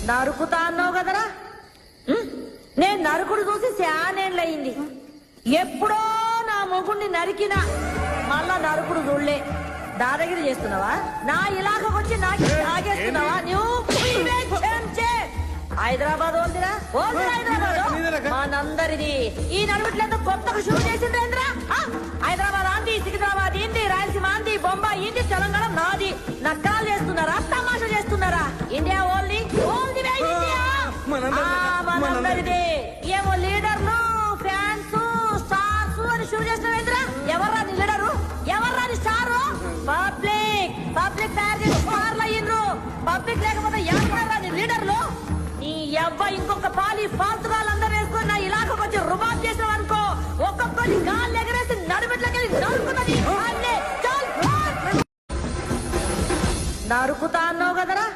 నరుకుతా అన్నావు కదరా నేను నరుకుడు చూసి శానేళ్ళయింది. ఎప్పుడో నా మొగుడిని నరికినా మళ్ళా నరుకుడు చూడలే. దాదాగిరి చేస్తున్నావా? నా ఇలాగొచ్చి నాకు తాగేస్తున్నావా? నువ్వు హైదరాబాద్ ఓల్దిరా హైదరాబాద్ మనందరిది. ఈ నడుముట్లేదో కొత్తగా షూట్ చేసిందేంద్రా? హైదరాబాద్ ఆంది, సికింద్రాబాద్ ఇంది, రాయలసీమ ఆంది, బొంబాయి ఇంది, తెలంగాణ నాది. నక్కలు చేస్తున్నారా? తమాషా చేస్తున్నారా? ఇండియా ఓల్ది ఓల్ది ఇండియా మనందరిది. ఏమో లీడర్లు, ఫ్యాన్స్, స్టార్స్ అని షూట్ చేస్తున్నారేంద్రా? ఎవర్రా నీ లీడరు? ఎవర్రా నీ స్టారు? పబ్లిక్ తయారు చేసి స్టార్లు అయ్యిండ్రు. పబ్లిక్ లేకపోతే ఎవరా నీ లీడర్లు? నీ అబ్బాయి ఇంకొక పాలి ఫాల్తుగాళ్ళందరూ వేసుకుని నా ఇలాగకు వచ్చి రుబాబ్ చేసావు అనుకో, ఒక్కొక్కరి గాలి ఎగరేసి నడుమెట్లకెళ్ళి నరుకుతుంది. నరుకుతా అన్నావు కదరా?